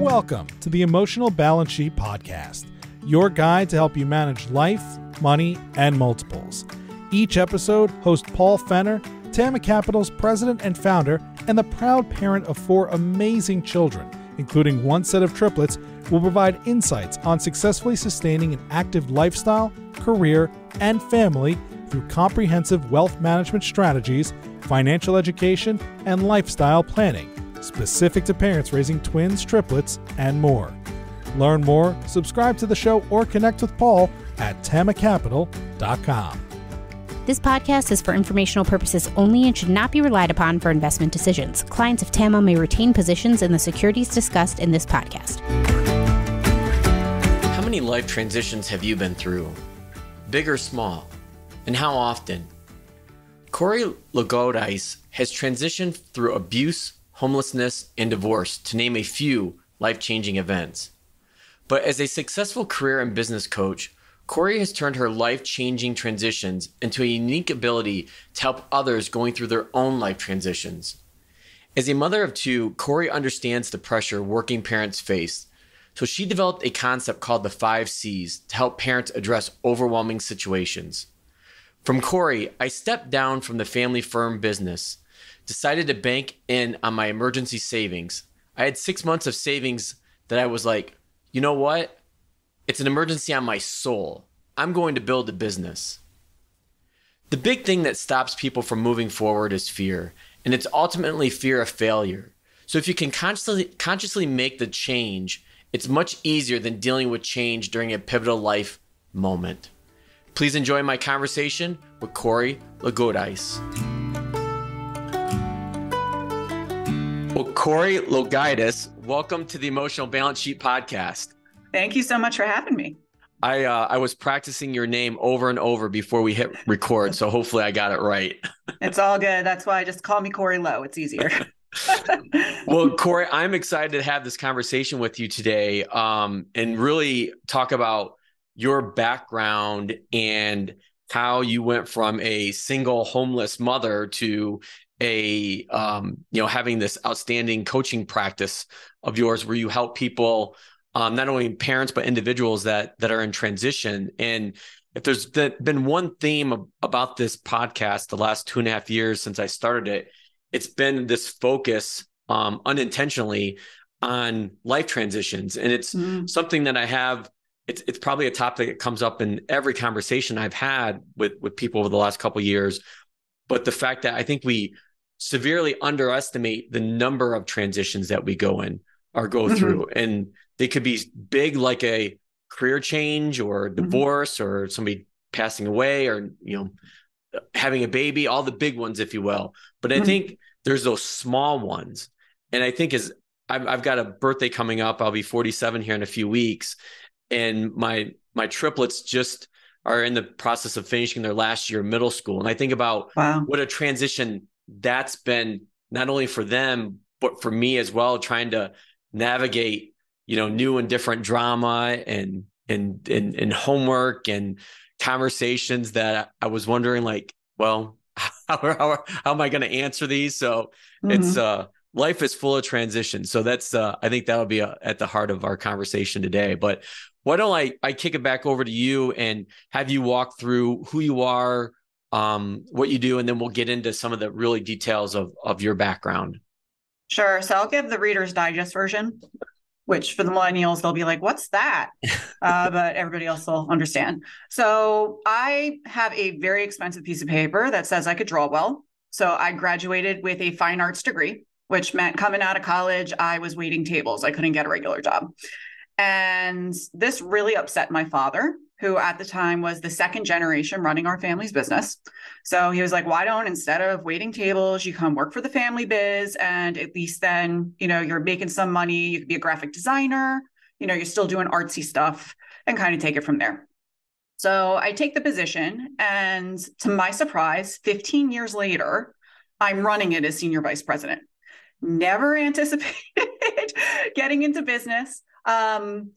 Welcome to the Emotional Balance Sheet Podcast, your guide to help you manage life, money, and multiples. Each episode, host Paul Fenner, Tama Capital's president and founder, and the proud parent of 4 amazing children, including 1 set of triplets, will provide insights on successfully sustaining an active lifestyle, career, and family through comprehensive wealth management strategies, financial education, and lifestyle planning, specific to parents raising twins, triplets, and more. Learn more, subscribe to the show, or connect with Paul at tamacapital.com. This podcast is for informational purposes only and should not be relied upon for investment decisions. Clients of TAMA may retain positions in the securities discussed in this podcast. How many life transitions have you been through? Big or small? And how often? Corrie LoGiudice has transitioned through abuse, homelessness, and divorce, to name a few life-changing events. But as a successful career and business coach, Corrie has turned her life-changing transitions into a unique ability to help others going through their own life transitions. As a mother of 2, Corrie understands the pressure working parents face, so she developed a concept called the 5 C's to help parents address overwhelming situations. From Corrie, I stepped down from the family firm business, decided to bank in on my emergency savings. I had 6 months of savings that I was like, you know what? It's an emergency on my soul. I'm going to build a business. The big thing that stops people from moving forward is fear, and it's ultimately fear of failure. So if you can consciously make the change, it's much easier than dealing with change during a pivotal life moment. Please enjoy my conversation with Corrie LoGiudice. Well, Corrie LoGiudice, welcome to the Emotional Balance Sheet Podcast. Thank you so much for having me. I was practicing your name over and over before we hit record, so hopefully I got it right. It's all good. That's why just call me Corrie Lo. It's easier. Well, Corrie, I'm excited to have this conversation with you today and really talk about your background and how you went from a single homeless mother to having this outstanding coaching practice of yours where you help people, not only parents, but individuals that are in transition. And if there's been one theme about this podcast the last 2.5 years since I started it, it's been this focus unintentionally on life transitions. And it's something that I have, it's probably a topic that comes up in every conversation I've had with people over the last couple of years. But the fact that I think we severely underestimate the number of transitions that we go through. And they could be big, like a career change or divorce or somebody passing away or, having a baby, all the big ones, if you will. But I think there's those small ones. And I think I've got a birthday coming up. I'll be 47 here in a few weeks. And my triplets just are in the process of finishing their last year of middle school. And I think about what a transition that's been, not only for them, but for me as well, trying to navigate, new and different drama and homework and conversations that I was wondering, like, well, how am I going to answer these? So it's life is full of transition. So that's I think that'll be at the heart of our conversation today. But why don't I kick it back over to you and have you walk through who you are, what you do, and then we'll get into some of the really details of your background. Sure. So I'll give the Reader's Digest version, which for the millennials, they'll be like, what's that? But everybody else will understand. So I have a very expensive piece of paper that says I could draw well. So I graduated with a fine arts degree, which meant coming out of college, I was waiting tables. I couldn't get a regular job. And this really upset my father, who at the time was the 2nd generation running our family's business. So he was like, why don't, instead of waiting tables, you come work for the family biz, and at least then, you're making some money. You could be a graphic designer, you're still doing artsy stuff, and kind of take it from there. So I take the position, and to my surprise, 15 years later, I'm running it as senior vice president. Never anticipated getting into business. And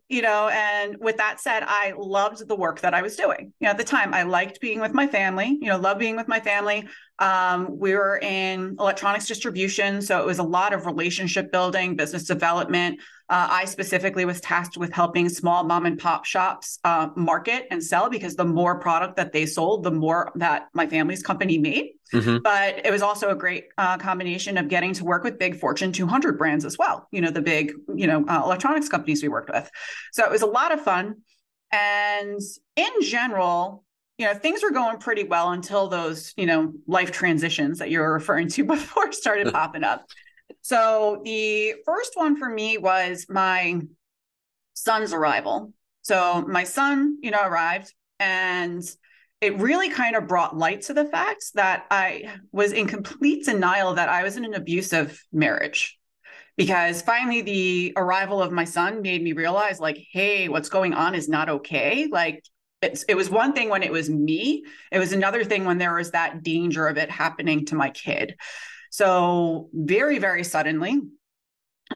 with that said, I loved the work that I was doing. At the time, I liked being with my family, loved being with my family. We were in electronics distribution, so it was a lot of relationship building, business development. I specifically was tasked with helping small mom and pop shops market and sell, because the more product that they sold, the more that my family's company made. Mm-hmm. But it was also a great combination of getting to work with big Fortune 200 brands as well, the big, electronics companies we worked with. So it was a lot of fun. And in general, things were going pretty well until those, life transitions that you were referring to before started popping up. So the first one for me was my son's arrival. So my son, arrived, and it really kind of brought light to the fact that I was in complete denial that I was in an abusive marriage. Because finally the arrival of my son made me realize, like, hey, what's going on is not okay. Like, it was one thing when it was me. It was another thing when there was that danger of it happening to my kid. So very, very suddenly,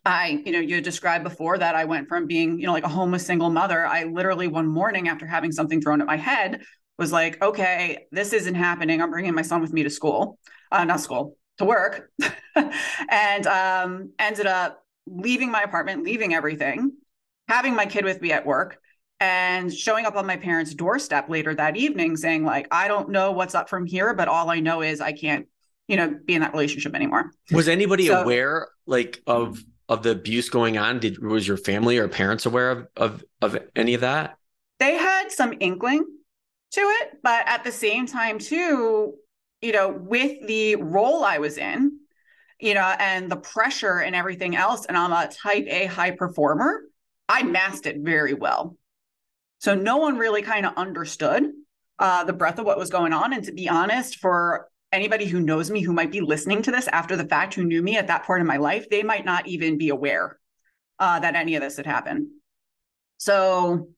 you described before that I went from being, like a homeless single mother. I literally one morning after having something thrown at my head was like, okay, this isn't happening. I'm bringing my son with me to school, to work, and ended up leaving my apartment, leaving everything, having my kid with me at work, and showing up on my parents' doorstep later that evening saying, like, I don't know what's up from here, but all I know is I can't, be in that relationship anymore. Was anybody aware, like, of the abuse going on? Was your family or parents aware of any of that? They had some inkling to it, but at the same time too, with the role I was in, and the pressure and everything else, and I'm a type A high performer, I masked it very well. So no one really kind of understood the breadth of what was going on. And to be honest, for anybody who knows me, who might be listening to this after the fact, who knew me at that point in my life, they might not even be aware that any of this had happened. So,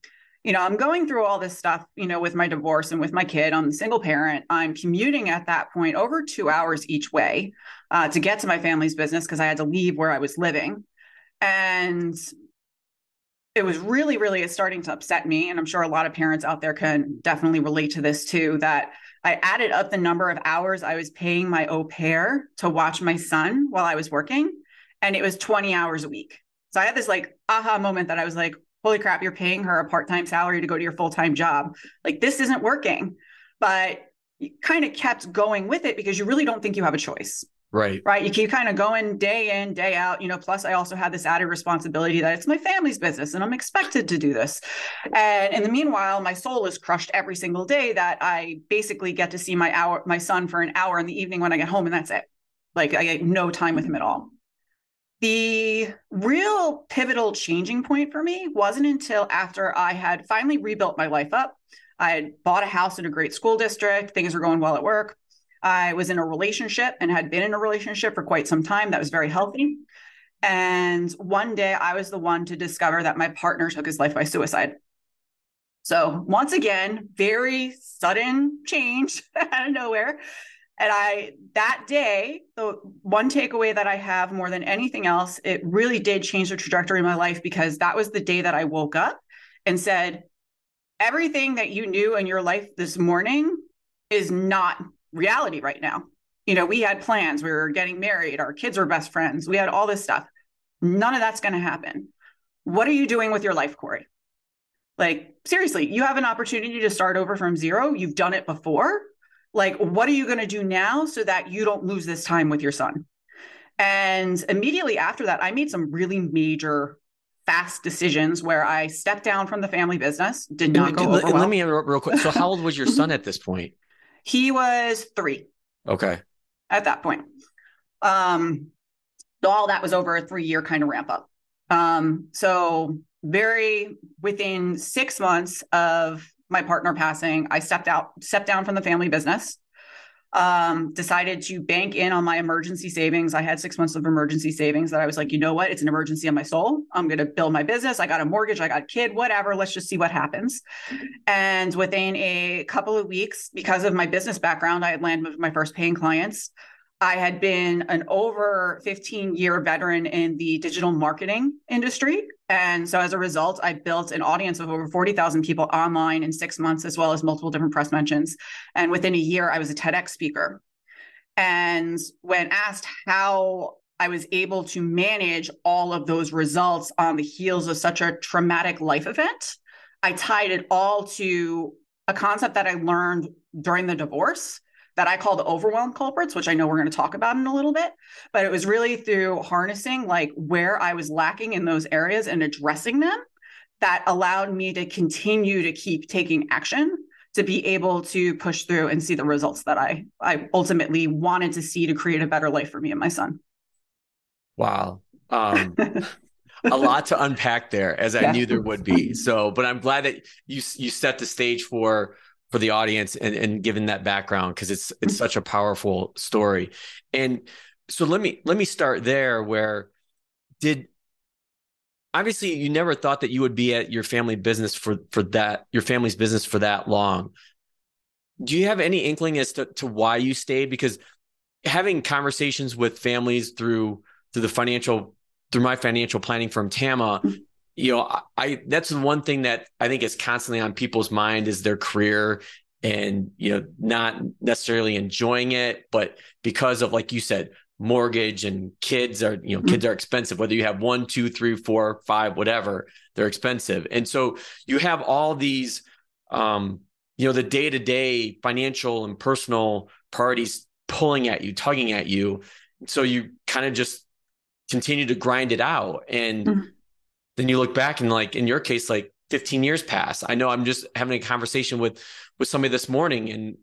I'm going through all this stuff, with my divorce and with my kid. I'm a single parent. I'm commuting at that point over 2 hours each way to get to my family's business, because I had to leave where I was living. And it was really, really starting to upset me. And I'm sure a lot of parents out there can definitely relate to this too, that I added up the number of hours I was paying my au pair to watch my son while I was working, and it was 20 hours a week. So I had this like aha moment that I was like, holy crap, you're paying her a part-time salary to go to your full-time job. Like, this isn't working. But you kind of kept going with it because you really don't think you have a choice. Right. You keep kind of going day in, day out, plus I also had this added responsibility that it's my family's business and I'm expected to do this. And in the meanwhile, my soul is crushed every single day that I basically get to see my son for an hour in the evening when I get home, and that's it. Like, I get no time with him at all. The real pivotal changing point for me wasn't until after I had finally rebuilt my life up. I had bought a house in a great school district. Things were going well at work. I was in a relationship and had been in a relationship for quite some time that was very healthy. And one day I was the one to discover that my partner took his life by suicide. So once again, very sudden change out of nowhere. And that day, the one takeaway that I have more than anything else, it really did change the trajectory of my life, because that was the day that I woke up and said, everything that you knew in your life this morning is not reality right now. We had plans, we were getting married, our kids were best friends, we had all this stuff. None of that's going to happen. What are you doing with your life, Corrie? Like, seriously, you have an opportunity to start over from zero. You've done it before. Like, what are you going to do now so that you don't lose this time with your son? And immediately after that, I made some really major, fast decisions where I stepped down from the family business, did not go over well. Let me real quick. So how old was your son at this point? He was 3. Okay. At that point. All that was over a 3-year kind of ramp up. So within 6 months of my partner passing, I stepped down from the family business, decided to bank in on my emergency savings. I had 6 months of emergency savings that I was like, you know what? It's an emergency on my soul. I'm going to build my business. I got a mortgage. I got a kid, whatever. Let's just see what happens. And within a couple of weeks, because of my business background, I had landed with my first paying clients. I had been an over 15-year veteran in the digital marketing industry. And so as a result, I built an audience of over 40,000 people online in 6 months, as well as multiple different press mentions. And within a year, I was a TEDx speaker. And when asked how I was able to manage all of those results on the heels of such a traumatic life event, I tied it all to a concept that I learned during the divorce that I call the overwhelm culprits, which I know we're going to talk about in a little bit. But it was really through harnessing like where I was lacking in those areas and addressing them that allowed me to continue to keep taking action, to be able to push through and see the results that I ultimately wanted to see to create a better life for me and my son. Wow. A lot to unpack there, as I knew there would be. So, but I'm glad that you set the stage for the audience and given that background, because it's such a powerful story. And so let me start there, where obviously you never thought that you would be at your family business for your family's business for that long. Do you have any inkling as to why you stayed? Because having conversations with families through my financial planning firm, Tama, that's the one thing that I think is constantly on people's mind is their career, and, not necessarily enjoying it, but because of, like you said, mortgage and kids are expensive, whether you have 1, 2, 3, 4, 5, whatever, they're expensive. And so you have all these, the day-to-day financial and personal priorities pulling at you, tugging at you. So you kind of just continue to grind it out. And then you look back and, like, in your case, like 15 years pass. I know I'm just having a conversation with somebody this morning, and,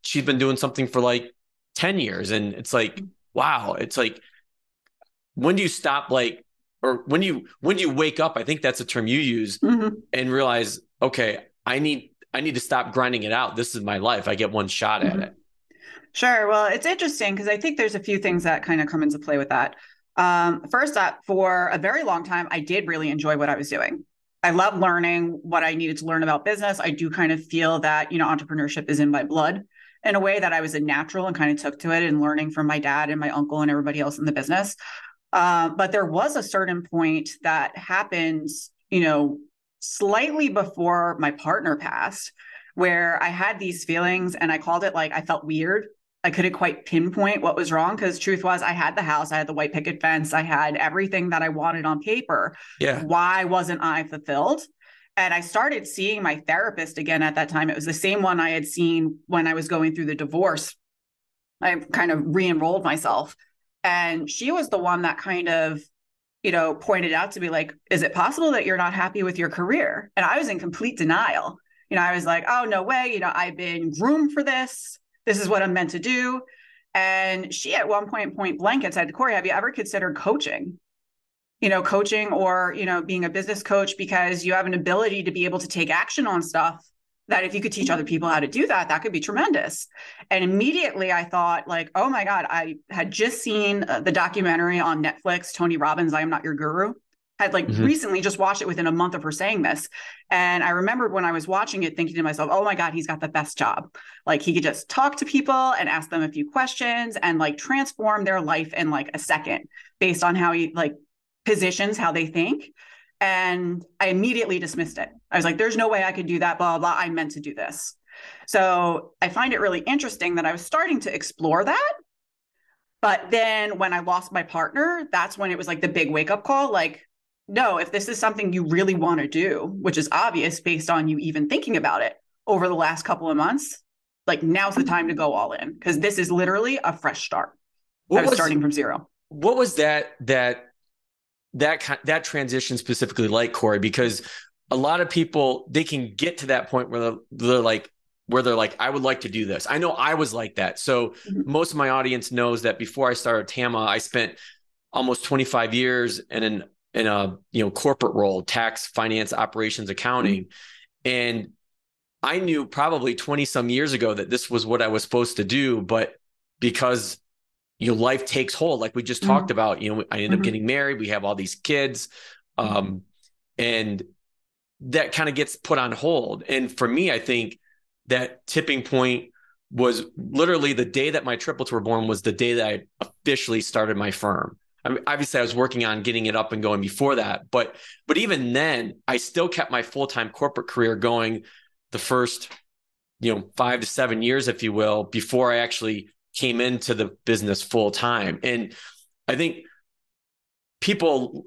she's been doing something for like 10 years. And it's like, wow, it's like, when do you stop, or when you wake up, I think that's a term you use, and realize, okay, I need to stop grinding it out. This is my life. I get one shot at it. Sure. Well, it's interesting because I think there's a few things that kind of come into play with that. First up, for a very long time, I did really enjoy what I was doing. I love learning what I needed to learn about business. I do kind of feel that, entrepreneurship is in my blood in a way that I was a natural and kind of took to it and learning from my dad and my uncle and everybody else in the business. But there was a certain point that happened, slightly before my partner passed, where I had these feelings, and I called it like I felt weird. I couldn't quite pinpoint what was wrong, because truth was I had the house, I had the white picket fence, I had everything that I wanted on paper. Yeah. Why wasn't I fulfilled? And I started seeing my therapist again at that time. It was the same one I had seen when I was going through the divorce. I kind of re-enrolled myself. And she was the one that kind of, pointed out to me, like, is it possible that you're not happy with your career? And I was in complete denial. I was like, oh, no way. I've been groomed for this. This is what I'm meant to do. And she at one point blank had said, Corrie, have you ever considered coaching? Coaching or, being a business coach, because you have an ability to be able to take action on stuff that if you could teach other people how to do that, that could be tremendous. And immediately I thought, like, oh my God, I had just seen the documentary on Netflix, Tony Robbins, I Am Not Your Guru. Had recently just watched it within a month of her saying this. And I remembered when I was watching it thinking to myself, oh my God, he's got the best job. Like, he could just talk to people and ask them a few questions and like transform their life in like a second based on how he like positions how they think. And I immediately dismissed it. I was like, there's no way I could do that, blah, blah, blah. I meant to do this. So I find it really interesting that I was starting to explore that. But then when I lost my partner, that's when it was like the big wake up call. Like, no, if this is something you really want to do, which is obvious based on you even thinking about it over the last couple of months, like, now's the time to go all in, because this is literally a fresh start. I was starting from zero. What was that transition specifically like, Corrie? Because a lot of people, they can get to that point where they're like, I would like to do this. I know I was like that. So most of my audience knows that before I started Tama, I spent almost 25 years in a corporate role, tax, finance, operations, accounting. And I knew probably 20 some years ago that this was what I was supposed to do. But because, life takes hold, like we just talked about, I ended up getting married. We have all these kids. And that kind of gets put on hold. And for me, I think that tipping point was literally the day that my triplets were born was the day that I officially started my firm. I mean, obviously I was working on getting it up and going before that, but even then I still kept my full-time corporate career going the first, 5 to 7 years, if you will, before I actually came into the business full time. And I think people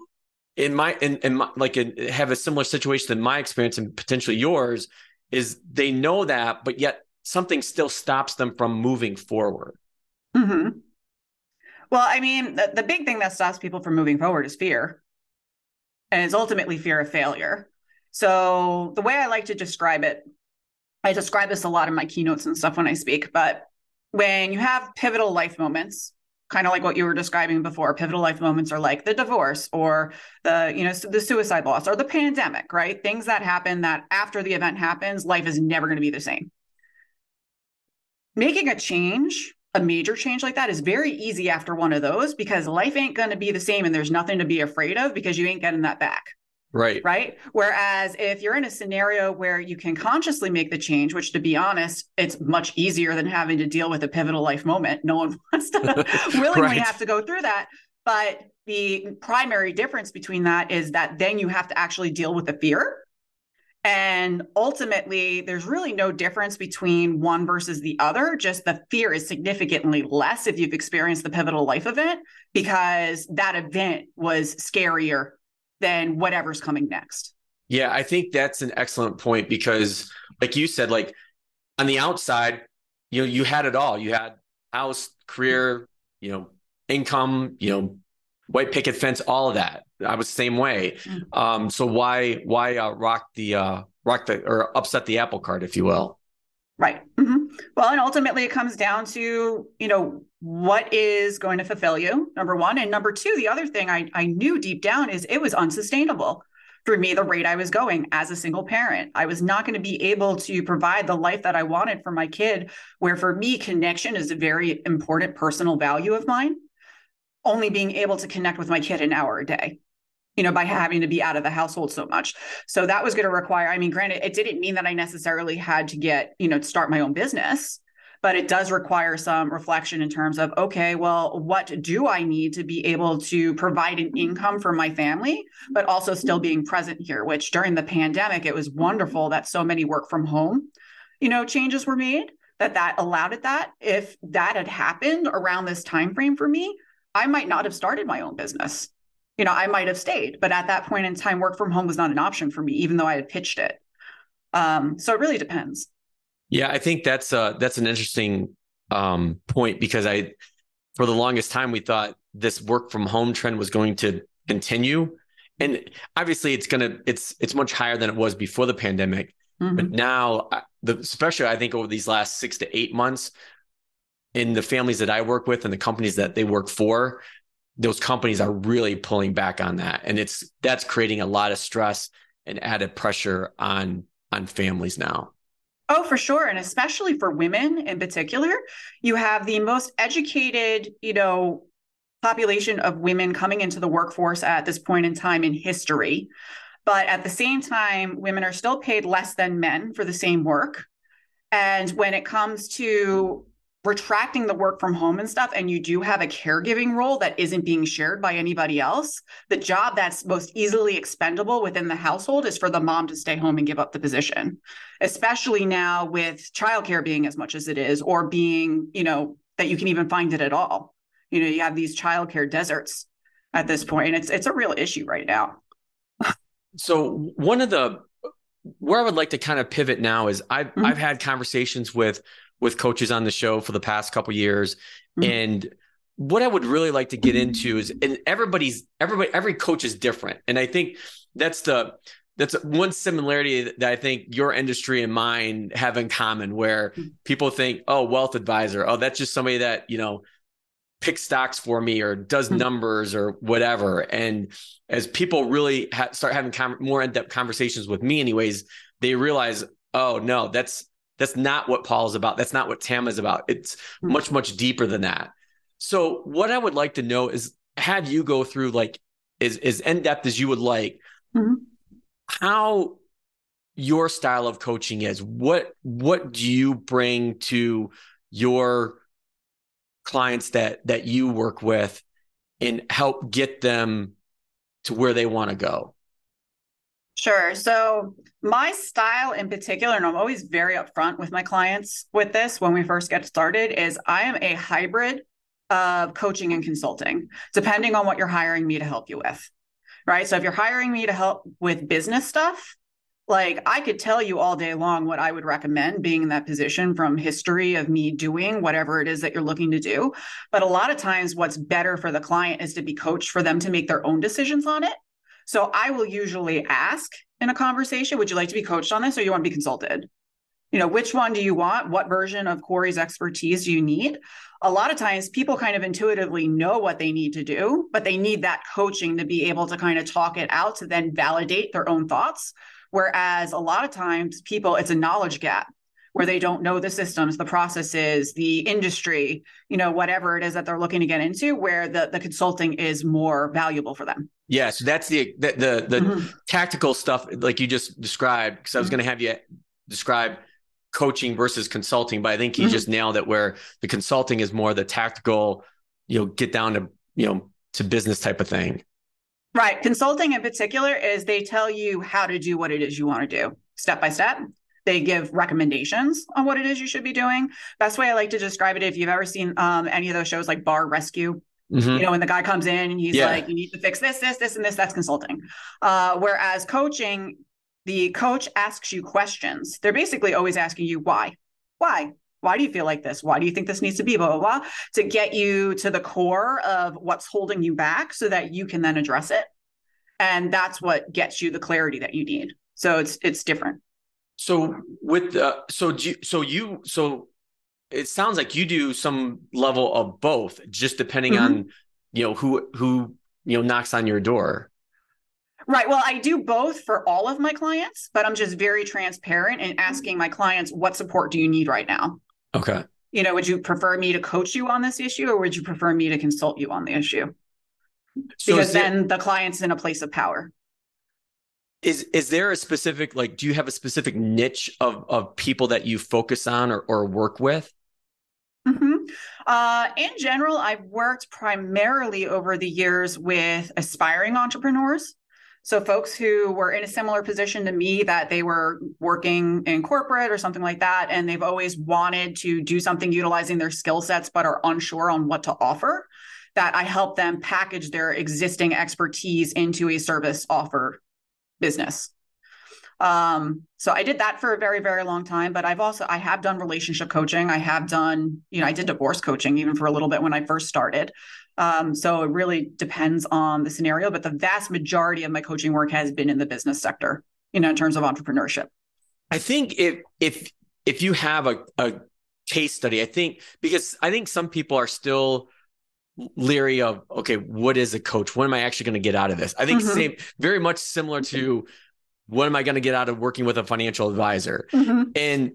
have a similar situation in my experience and potentially yours, is they know that, but yet something still stops them from moving forward. Mm-hmm. Well, I mean, the big thing that stops people from moving forward is fear. And it's ultimately fear of failure. So the way I like to describe it, I describe this a lot in my keynotes and stuff when I speak, but when you have pivotal life moments, kind of like what you were describing before, pivotal life moments are like the divorce or the suicide loss or the pandemic, right? Things that happen that after the event happens, life is never going to be the same. Making a major change like that is very easy after one of those, because life ain't going to be the same and there's nothing to be afraid of because you ain't getting that back. Right. Whereas if you're in a scenario where you can consciously make the change, which, to be honest, it's much easier than having to deal with a pivotal life moment. No one wants to willingly have to go through that. But the primary difference between that is that then you have to actually deal with the fear. And ultimately, there's really no difference between one versus the other. Just the fear is significantly less if you've experienced the pivotal life event, because that event was scarier than whatever's coming next. Yeah, I think that's an excellent point, because like you said, like on the outside, you had it all. You had house, career, income, white picket fence, all of that. I was the same way. So why upset the apple cart, if you will? Right. Mm-hmm. Well, and ultimately it comes down to, what is going to fulfill you, number one. And number two, the other thing I knew deep down is it was unsustainable for me, the rate I was going as a single parent. I was not going to be able to provide the life that I wanted for my kid, where for me, connection is a very important personal value of mine. Only being able to connect with my kid an hour a day, by having to be out of the household so much. So that was going to require, granted, it didn't mean that I necessarily had to start my own business, but it does require some reflection in terms of, okay, well, what do I need to be able to provide an income for my family, but also still being present here, which during the pandemic, it was wonderful that so many work from home, changes were made that allowed it. That if that had happened around this time frame for me, I might not have started my own business. I might have stayed, but at that point in time, work from home was not an option for me, even though I had pitched it. So it really depends. Yeah, I think that's an interesting point, because for the longest time, we thought this work from home trend was going to continue. And obviously it's much higher than it was before the pandemic. Mm-hmm. But now, especially I think over these last 6 to 8 months, in the families that I work with and the companies that they work for, those companies are really pulling back on that. And that's creating a lot of stress and added pressure on families now. Oh, for sure. And especially for women in particular, you have the most educated, population of women coming into the workforce at this point in time in history. But at the same time, women are still paid less than men for the same work. And when it comes to retracting the work from home and stuff, and you do have a caregiving role that isn't being shared by anybody else, the job that's most easily expendable within the household is for the mom to stay home and give up the position, especially now with childcare being as much as it is, or being, that you can even find it at all. You have these childcare deserts at this point. It's a real issue right now. So where I would like to kind of pivot now is I've had conversations with coaches on the show for the past couple of years. Mm-hmm. And what I would really like to get into is, and every coach is different. And I think that's one similarity that I think your industry and mine have in common, where people think, oh, wealth advisor, oh, that's just somebody that, picks stocks for me or does numbers or whatever. And as people really start having more in-depth conversations with me anyways, they realize, oh no, that's not what Paul is about. That's not what Tam is about. It's much, much deeper than that. So what I would like to know is, have you go through, like, as in-depth as you would like, how your style of coaching is. What do you bring to your clients that you work with and help get them to where they want to go? Sure. So my style in particular, and I'm always very upfront with my clients with this when we first get started, is I am a hybrid of coaching and consulting, depending on what you're hiring me to help you with. Right. So if you're hiring me to help with business stuff, like I could tell you all day long what I would recommend being in that position from history of me doing whatever it is that you're looking to do. But a lot of times what's better for the client is to be coached for them to make their own decisions on it. So I will usually ask in a conversation, would you like to be coached on this or you want to be consulted? Which one do you want? What version of Corrie's expertise do you need? A lot of times people kind of intuitively know what they need to do, but they need that coaching to be able to kind of talk it out to then validate their own thoughts. Whereas a lot of times people, it's a knowledge gap where they don't know the systems, the processes, the industry, whatever it is that they're looking to get into, where the consulting is more valuable for them. Yeah. So that's the tactical stuff like you just described, because I was going to have you describe coaching versus consulting, but I think you just nailed it, where the consulting is more the tactical, get down to business type of thing. Right. Consulting in particular is they tell you how to do what it is you want to do step by step. They give recommendations on what it is you should be doing. Best way I like to describe it, if you've ever seen any of those shows like Bar Rescue, when the guy comes in and he's like, you need to fix this, this, and this, that's consulting. Whereas coaching, the coach asks you questions. They're basically always asking you why. Why do you feel like this? Why do you think this needs to be blah, blah, blah, to get you to the core of what's holding you back so that you can then address it. And that's what gets you the clarity that you need. So it's different. So with so it sounds like you do some level of both, just depending on, who knocks on your door. Right. Well, I do both for all of my clients, but I'm just very transparent in asking my clients, what support do you need right now? Okay. Would you prefer me to coach you on this issue, or would you prefer me to consult you on the issue? Because then the client's in a place of power. Is there a specific, do you have a specific niche of people that you focus on or work with? In general, I've worked primarily over the years with aspiring entrepreneurs. So folks who were in a similar position to me, that they were working in corporate or something like that, and they've always wanted to do something utilizing their skill sets, but are unsure on what to offer, that I help them package their existing expertise into a service offer business. So I did that for a very, very long time, but I have done relationship coaching. I have done, I did divorce coaching even for a little bit when I first started. So it really depends on the scenario, but the vast majority of my coaching work has been in the business sector, in terms of entrepreneurship. I think if you have a case study, because I think some people are still leery of, okay, what is a coach? What am I actually going to get out of this? I think very much similar to what am I going to get out of working with a financial advisor? And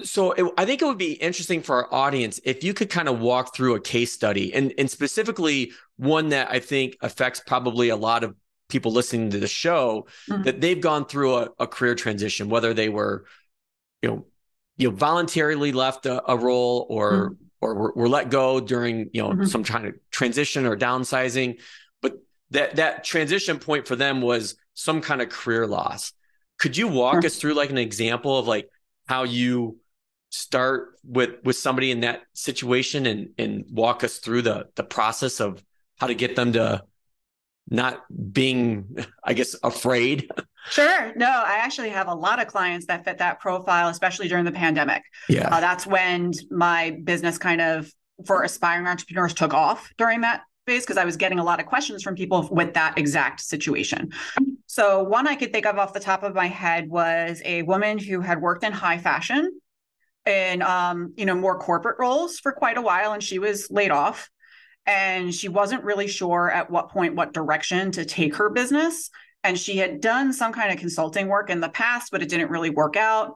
so I think it would be interesting for our audience if you could kind of walk through a case study, and specifically one that I think affects probably a lot of people listening to the show, that they've gone through a career transition, whether they were, voluntarily left a role or were let go during, some kind of transition or downsizing. But that transition point for them was some kind of career loss. Could you walk us through an example of how you start with somebody in that situation and walk us through the process of how to get them to not being, I guess, afraid? Sure. No, I actually have a lot of clients that fit that profile, especially during the pandemic. Yeah. That's when my business kind of for aspiring entrepreneurs took off during that phase, because I was getting a lot of questions from people with that exact situation. So one I could think of off the top of my head was a woman who had worked in high fashion in, more corporate roles for quite a while, and she was laid off. And she wasn't really sure at what point, what direction to take her business. And she had done some kind of consulting work in the past, but it didn't really work out.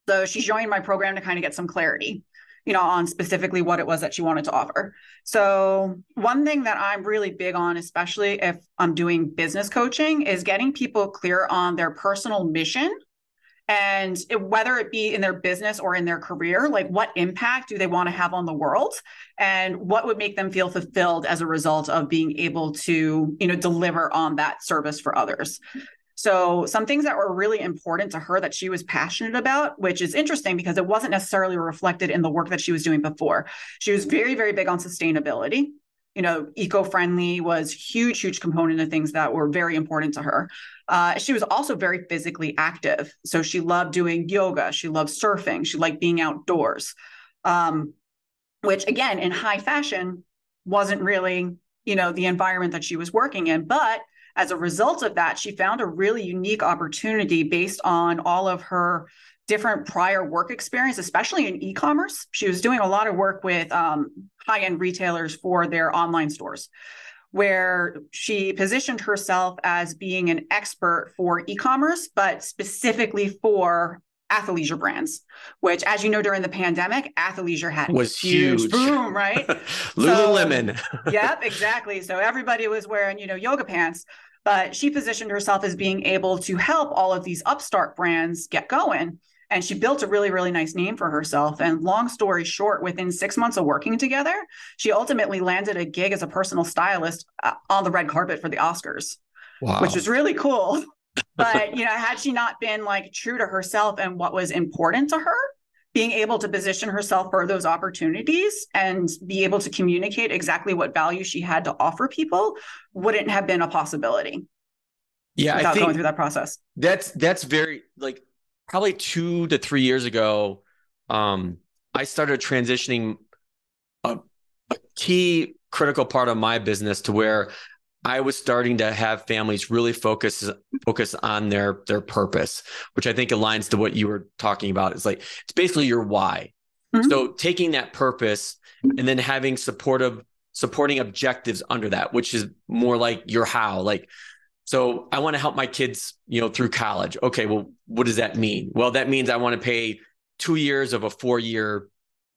So she joined my program to kind of get some clarity, on specifically what it was that she wanted to offer. So one thing that I'm really big on, especially if I'm doing business coaching, is getting people clear on their personal mission. And whether it be in their business or in their career, what impact do they want to have on the world? And what would make them feel fulfilled as a result of being able to, deliver on that service for others? So some things that were really important to her that she was passionate about, which is interesting because it wasn't necessarily reflected in the work that she was doing before. She was very, very big on sustainability. Eco-friendly was huge component of things that were very important to her. She was also very physically active. So she loved doing yoga. She loved surfing. She liked being outdoors, which again, in high fashion wasn't really, the environment that she was working in. But as a result of that, she found a really unique opportunity based on all of her different prior work experience, especially in e-commerce. She was doing a lot of work with high-end retailers for their online stores, where she positioned herself as being an expert for e-commerce, but specifically for athleisure brands, which, as you know, during the pandemic, athleisure had was huge boom, right? Lululemon. Yep, exactly. So everybody was wearing, yoga pants, but she positioned herself as being able to help all of these upstart brands get going. And she built a really, really nice name for herself. And long story short, within 6 months of working together, she ultimately landed a gig as a personal stylist on the red carpet for the Oscars, wow. Which was really cool. But, had she not been true to herself and what was important to her, being able to position herself for those opportunities and be able to communicate exactly what value she had to offer people wouldn't have been a possibility. Yeah, without I think going through that process. That's very probably 2 to 3 years ago. I started transitioning a key critical part of my business to where I was starting to have families really focus on their purpose, which I think aligns to what you were talking about. It's basically your why. Mm-hmm. So taking that purpose and then having supporting objectives under that, which is more like your how. So I want to help my kids, through college. Okay, well, what does that mean? Well, that means I want to pay 2 years of a 4-year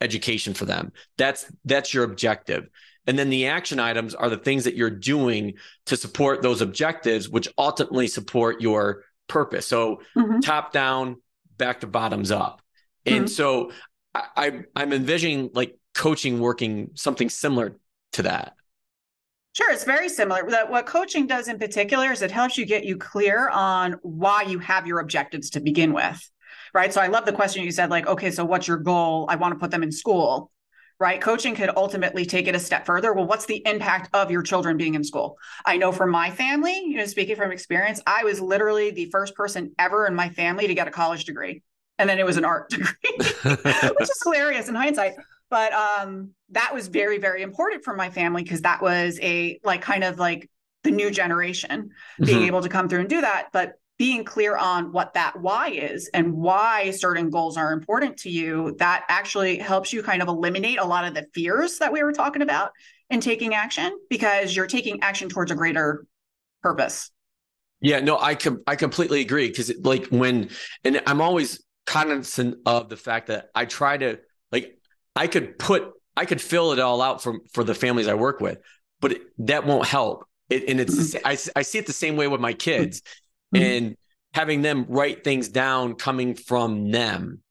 education for them. That's your objective. And then the action items are the things that you're doing to support those objectives, which ultimately support your purpose. So mm-hmm. top down, back to bottoms up. And mm-hmm. so I'm envisioning coaching working something similar to that. Sure, it's very similar. What coaching does in particular is it helps you get you clear on why you have your objectives to begin with, right? So I love the question you said, okay, so what's your goal? I want to put them in school. Right? Coaching could ultimately take it a step further. Well, what's the impact of your children being in school? I know for my family, speaking from experience, I was literally the first person ever in my family to get a college degree. And then it was an art degree, which is hilarious in hindsight. But that was very, very important for my family because that was kind of the new generation being mm-hmm. able to come through and do that. But being clear on what that why is and why certain goals are important to you, that actually helps you kind of eliminate a lot of the fears that we were talking about in taking action, because you're taking action towards a greater purpose. Yeah, no, I completely agree. Because and I'm always cognizant of the fact that I try to I could fill it all out for the families I work with, but that won't help. It's I see it the same way with my kids. Mm-hmm. And having them write things down coming from them,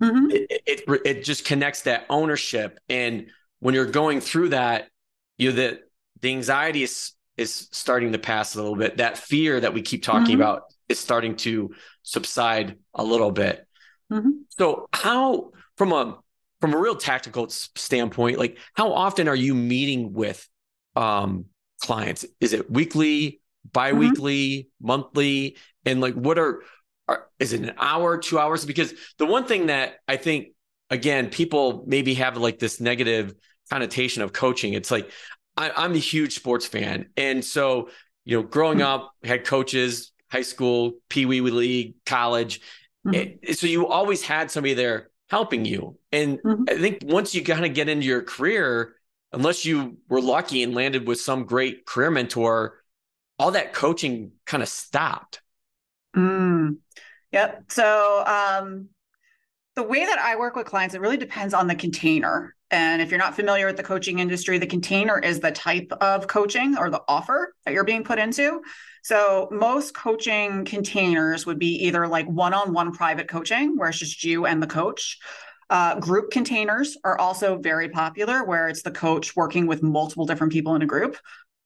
mm-hmm. it just connects that ownership. And when you're going through that, the anxiety is starting to pass a little bit. That fear that we keep talking mm-hmm. about is starting to subside a little bit. Mm-hmm. So how, from a real tactical standpoint, how often are you meeting with clients? Is it weekly, bi-weekly, mm-hmm. monthly? And what is it an hour, 2 hours? Because the one thing that I think, again, people maybe have this negative connotation of coaching. It's I'm a huge sports fan. And so, growing up, had coaches, high school, Pee Wee League, college. Mm-hmm. So you always had somebody there helping you. And mm-hmm. I think once you kind of get into your career, unless you were lucky and landed with some great career mentor, all that coaching kind of stopped. Yep. So the way that I work with clients, it really depends on the container. And if you're not familiar with the coaching industry, the container is the type of coaching or the offer that you're being put into. So most coaching containers would be either one-on-one private coaching, where it's just you and the coach. Group containers are also very popular, where it's the coach working with multiple different people in a group.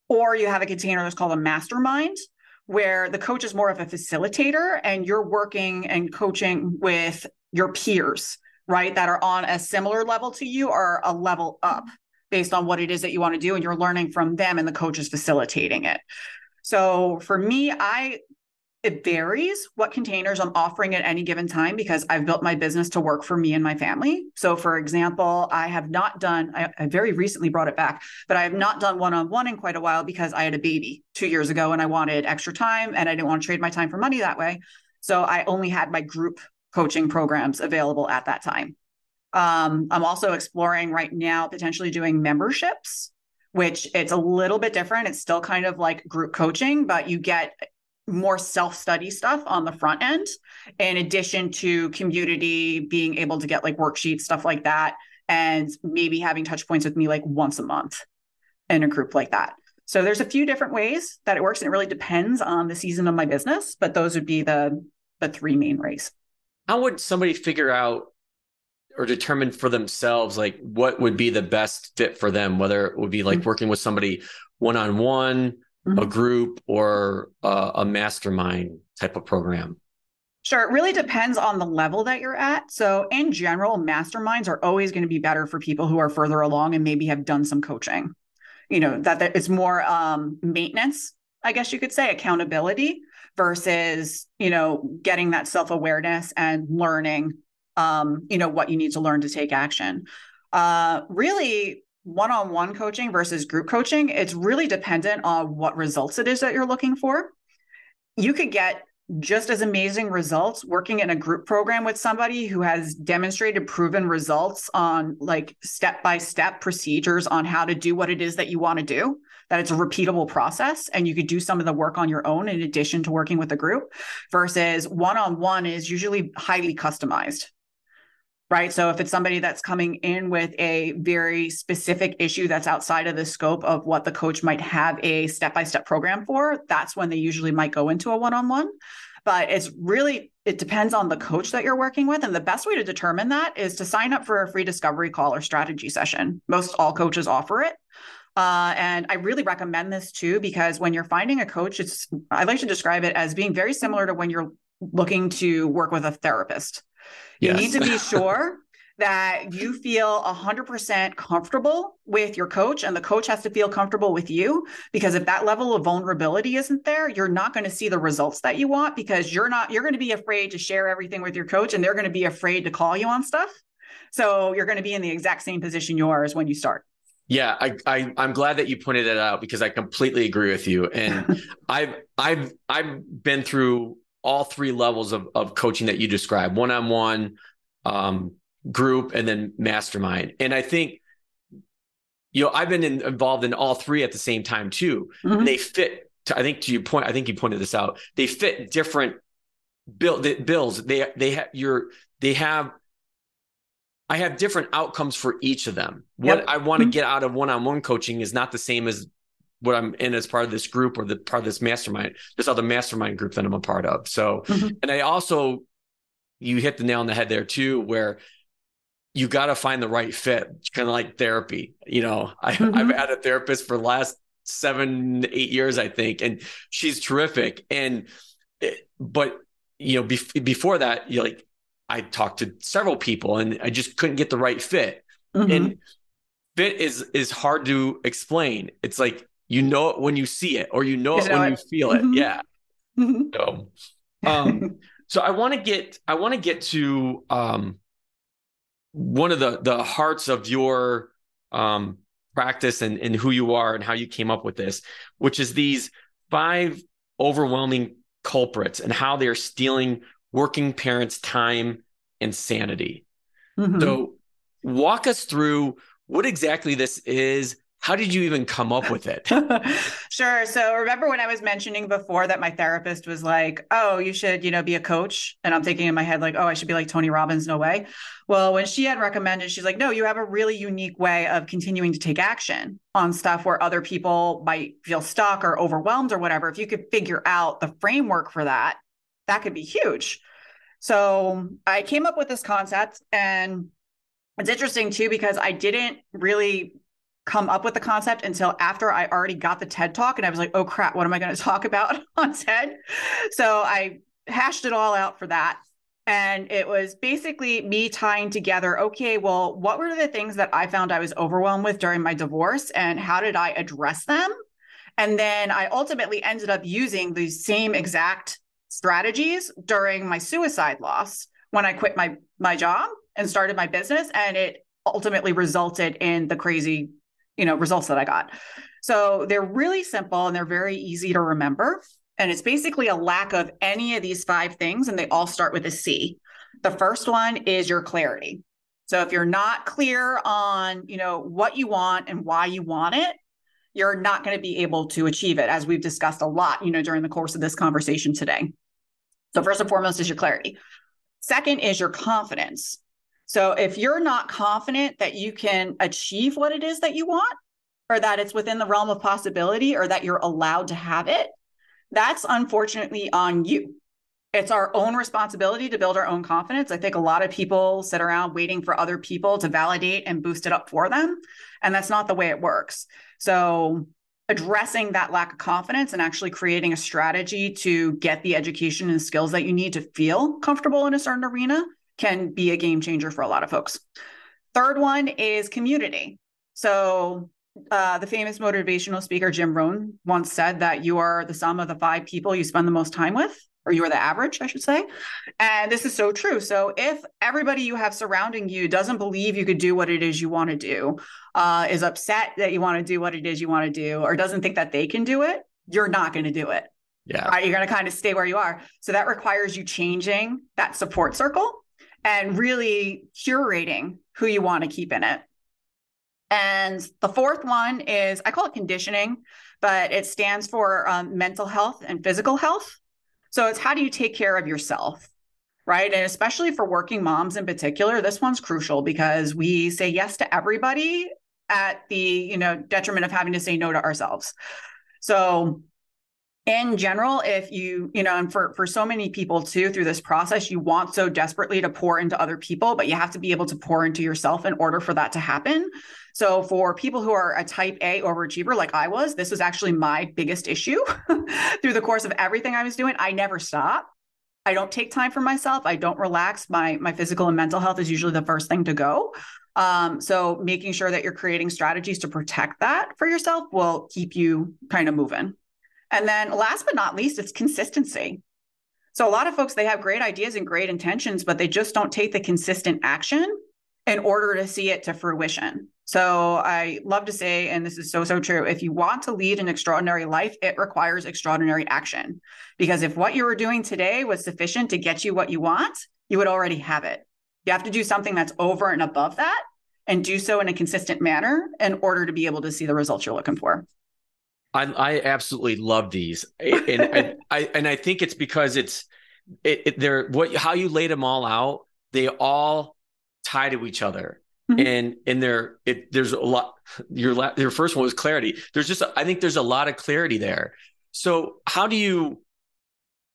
Or you have a container that's called a mastermind, where the coach is more of a facilitator and you're working and coaching with your peers, right? That are on a similar level to you or a level up based on what it is that you want to do. And you're learning from them and the coach is facilitating it. So for me, it varies what containers I'm offering at any given time because I've built my business to work for me and my family. So for example, I very recently brought it back, but I have not done one-on-one in quite a while because I had a baby 2 years ago and I wanted extra time and I didn't want to trade my time for money that way. So I only had my group coaching programs available at that time. I'm also exploring right now, potentially doing memberships, which it's a little bit different. It's still kind of like group coaching, but you get more self-study stuff on the front end, in addition to community, being able to get like worksheets, stuff like that, and maybe having touch points with me like once a month in a group like that. So there's a few different ways that it works, and it really depends on the season of my business, but those would be the three main ways. How would somebody figure out or determine for themselves, like what would be the best fit for them, whether it would be like working with somebody one-on-one, a group, or a mastermind type of program? Sure. It really depends on the level that you're at. So in general, masterminds are always going to be better for people who are further along and maybe have done some coaching. That it's more maintenance, I guess you could say, accountability versus, getting that self-awareness and learning, what you need to learn to take action. Really, one-on-one coaching versus group coaching, it's really dependent on what results it is that you're looking for. You could get just as amazing results working in a group program with somebody who has demonstrated proven results on like step-by-step procedures on how to do what it is that you want to do, that it's a repeatable process and you could do some of the work on your own in addition to working with a group, versus one-on-one is usually highly customized. Right. So if it's somebody that's coming in with a very specific issue that's outside of the scope of what the coach might have a step-by-step program for, that's when they usually might go into a one-on-one. But it depends on the coach that you're working with. And the best way to determine that is to sign up for a free discovery call or strategy session. Most all coaches offer it. And I really recommend this too, because when you're finding a coach, I like to describe it as being very similar to when you're looking to work with a therapist. You need to be sure that you feel 100% comfortable with your coach, and the coach has to feel comfortable with you, because if that level of vulnerability isn't there, you're not going to see the results that you want, because you're going to be afraid to share everything with your coach and they're going to be afraid to call you on stuff. So you're going to be in the exact same position you are as when you start. Yeah, I'm glad that you pointed it out, because I completely agree with you. And I've been through all three levels of coaching that you described: one-on-one, group, and then mastermind. And I think, I've been involved in all three at the same time too. Mm-hmm. And they fit, I think to your point, I think you pointed this out, they fit different bills. I have different outcomes for each of them. What I want to get out of one-on-one coaching is not the same as what I'm in as part of this group or the part of this mastermind, this other mastermind group that I'm a part of. So, and I also, you hit the nail on the head there too, where you got to find the right fit. It's kind of like therapy. I've had a therapist for the last 7-8 years, I think, and she's terrific. But before that, I talked to several people and I just couldn't get the right fit. And fit is hard to explain. It's like, it when you see it, or it when you feel it. Yeah. So I want to get to one of the hearts of your practice and who you are and how you came up with this, which is these 5 overwhelming culprits and how they're stealing working parents' time and sanity. So walk us through what exactly this is. How did you even come up with it? Sure. So remember when I was mentioning before that my therapist was like, oh, you should, be a coach. And I'm thinking in my head, like, oh, I should be like Tony Robbins. No way. Well, when she had recommended, she's like, no, you have a really unique way of continuing to take action on stuff where other people might feel stuck or overwhelmed or whatever. If you could figure out the framework for that, that could be huge. So I came up with this concept, and it's interesting too, because I didn't really come up with the concept until after I already got the TED talk. And I was like, oh crap, what am I going to talk about on TED? So I hashed it all out for that. And it was basically me tying together, okay, well, what were the things that I found I was overwhelmed with during my divorce and how did I address them? And then I ultimately ended up using these same exact strategies during my suicide loss when I quit my job and started my business. And it ultimately resulted in the crazy, results that I got. So they're really simple and they're very easy to remember. And it's basically a lack of any of these 5 things. And they all start with a C. The first one is your clarity. So if you're not clear on, what you want and why you want it, you're not going to be able to achieve it, as we've discussed a lot, during the course of this conversation today. So first and foremost is your clarity. Second is your confidence. So if you're not confident that you can achieve what it is that you want, or that it's within the realm of possibility, or that you're allowed to have it, that's unfortunately on you. It's our own responsibility to build our own confidence. I think a lot of people sit around waiting for other people to validate and boost it up for them. And that's not the way it works. So addressing that lack of confidence and actually creating a strategy to get the education and skills that you need to feel comfortable in a certain arena can be a game changer for a lot of folks. Third one is community. So the famous motivational speaker, Jim Rohn, once said that you are the sum of the 5 people you spend the most time with, or you are the average, I should say. And this is so true. So if everybody you have surrounding you doesn't believe you could do what it is you want to do, is upset that you want to do what it is you want to do, or doesn't think that they can do it, you're not going to do it. Yeah. Right? You're going to kind of stay where you are. So that requires you changing that support circle and really curating who you want to keep in it. And the fourth one is, I call it conditioning, but it stands for mental health and physical health. So it's how do you take care of yourself, right? And especially for working moms in particular, this one's crucial because we say yes to everybody at the, detriment of having to say no to ourselves. So in general, if and for so many people too, through this process, you want so desperately to pour into other people, but you have to be able to pour into yourself in order for that to happen. So for people who are a type A overachiever, like I was, this was actually my biggest issue through the course of everything I was doing. I never stop. I don't take time for myself. I don't relax. My physical and mental health is usually the first thing to go. So making sure that you're creating strategies to protect that for yourself will keep you kind of moving. And then last but not least, it's consistency. So a lot of folks, they have great ideas and great intentions, but they just don't take the consistent action in order to see it to fruition. So I love to say, and this is so, so true, if you want to lead an extraordinary life, it requires extraordinary action. Because if what you were doing today was sufficient to get you what you want, you would already have it. You have to do something that's over and above that and do so in a consistent manner in order to be able to see the results you're looking for. I absolutely love these, and I think it's because they're how you laid them all out. They all tie to each other, and there's a lot. Your first one was clarity. I think there's a lot of clarity there. So how do you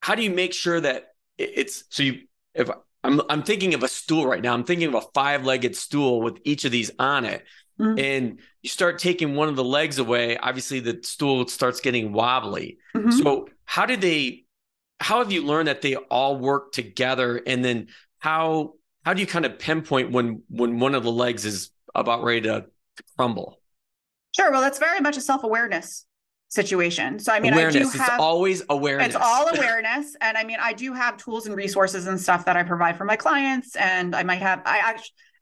make sure that it's so you? If I'm thinking of a stool right now, I'm thinking of a 5-legged stool with each of these on it. Mm-hmm. And you start taking one of the legs away, obviously the stool starts getting wobbly. Mm-hmm. So how have you learned that they all work together? And then how do you kind of pinpoint when one of the legs is about ready to crumble? Sure. Well, that's very much a self-awareness situation. So, awareness. It's always awareness. It's all awareness. And I do have tools and resources and stuff that I provide for my clients. And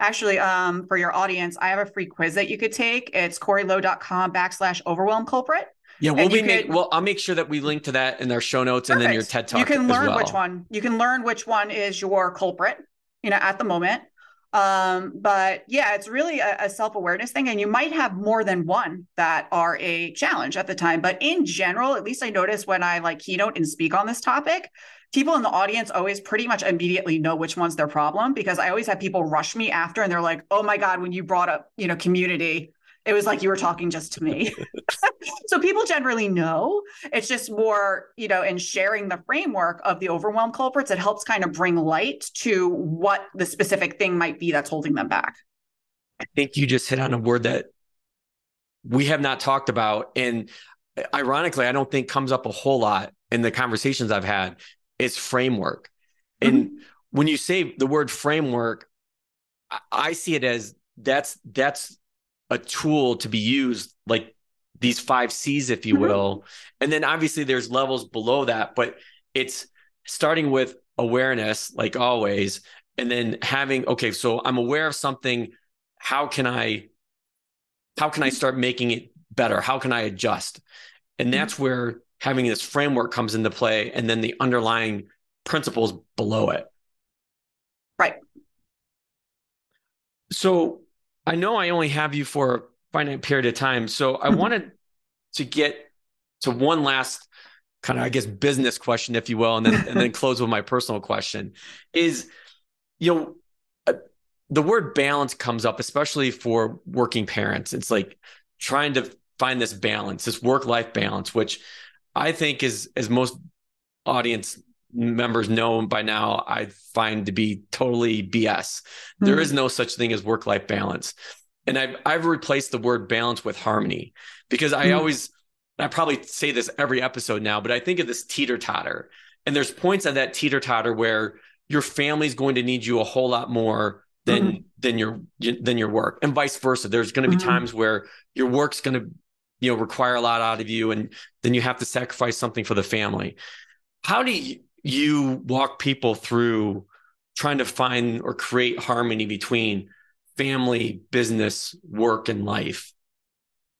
Actually, for your audience, I have a free quiz that you could take. It's corrielo.com/overwhelm culprit. Yeah, I'll make sure that we link to that in our show notes. Perfect. And then your TED Talk. You can learn which one is your culprit, at the moment. But yeah, it's really a self-awareness thing. And you might have more than one that are a challenge at the time. But in general, at least I notice when I keynote and speak on this topic, people in the audience always pretty much immediately know which one's their problem, because I always have people rush me after and they're like, oh my God, when you brought up, community, it was like you were talking just to me. So people generally know. It's just more, in sharing the framework of the overwhelm culprits, it helps kind of bring light to what the specific thing might be that's holding them back. I think you just hit on a word that we have not talked about, and ironically, I don't think comes up a whole lot in the conversations I've had, is framework. And when you say the word framework, I see it as that's a tool to be used, like these 5 C's, if you will. And then obviously there's levels below that, but it's starting with awareness, like always, and then having, okay, so I'm aware of something. How can I start making it better? How can I adjust? And that's where having this framework comes into play, and then the underlying principles below it. Right. So I know I only have you for a finite period of time. So I wanted to get to one last kind of, I guess, business question, if you will, and then close with my personal question is, the word balance comes up, especially for working parents. It's like trying to find this balance, this work-life balance, which I think is, as most audience members know by now, I find to be totally BS. There is no such thing as work-life balance. And I've replaced the word balance with harmony, because I probably say this every episode now, but I think of this teeter-totter, and there's points on that teeter-totter where your family's going to need you a whole lot more than your work, and vice versa. There's going to be times where your work's going to, require a lot out of you, and then you have to sacrifice something for the family. How do you walk people through trying to find or create harmony between family, business, work, and life?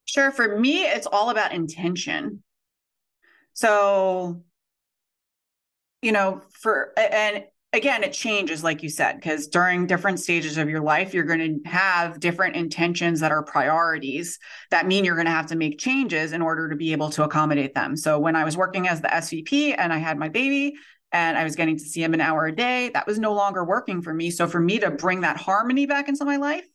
Sure. For me, it's all about intention. So, and again, it changes, like you said, because during different stages of your life, you're going to have different intentions that are priorities that mean you're going to have to make changes in order to be able to accommodate them. So when I was working as the SVP and I had my baby and I was getting to see him an hour a day, that was no longer working for me. So for me to bring that harmony back into my life,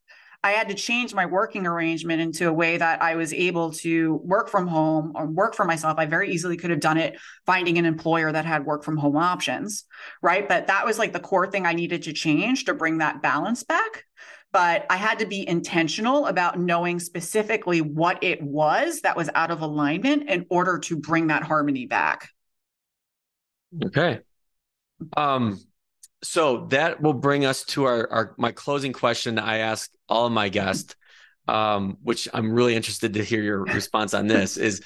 I had to change my working arrangement into a way that I was able to work from home or work for myself. I very easily could have done it finding an employer that had work from home options, right? But that was like the core thing I needed to change to bring that balance back. But I had to be intentional about knowing specifically what it was that was out of alignment in order to bring that harmony back. Okay. So that will bring us to my closing question I ask all of my guests, which I'm really interested to hear your response on this, is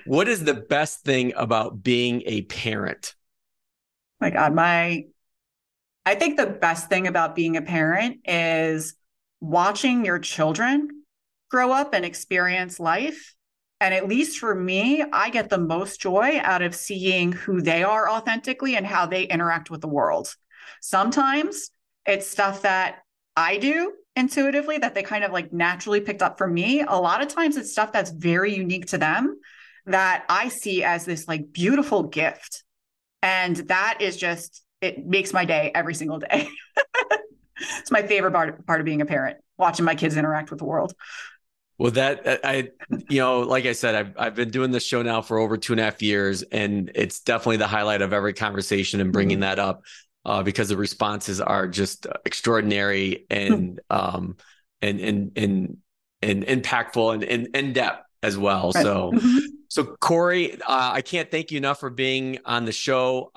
what is the best thing about being a parent? My God, I think the best thing about being a parent is watching your children grow up and experience life. And at least for me, I get the most joy out of seeing who they are authentically and how they interact with the world. Sometimes it's stuff that I do intuitively that they kind of like naturally picked up from me. A lot of times it's stuff that's very unique to them that I see as this like beautiful gift. And that is just, it makes my day every single day. It's my favorite part of being a parent, watching my kids interact with the world. Well, like I said, I've been doing this show now for over 2.5 years, and it's definitely the highlight of every conversation and bringing that up. Because the responses are just extraordinary and impactful and in depth as well. Right. So Corrie, I can't thank you enough for being on the show.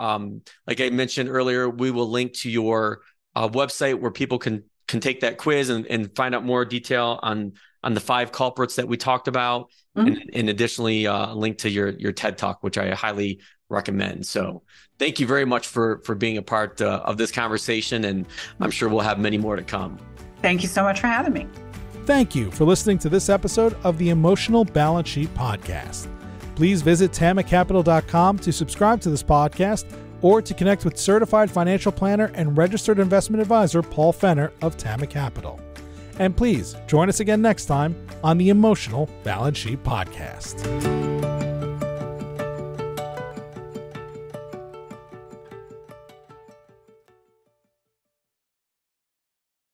Like I mentioned earlier, we will link to your website where people can take that quiz and find out more detail on the 5 culprits that we talked about, and additionally link to your TED Talk, which I highly recommend. So thank you very much for being a part of this conversation, and I'm sure we'll have many more to come. Thank you so much for having me. Thank you for listening to this episode of the Emotional Balance Sheet Podcast. Please visit tamacapital.com to subscribe to this podcast or to connect with certified financial planner and registered investment advisor Paul Fenner of Tama Capital. And please join us again next time on the Emotional Balance Sheet Podcast.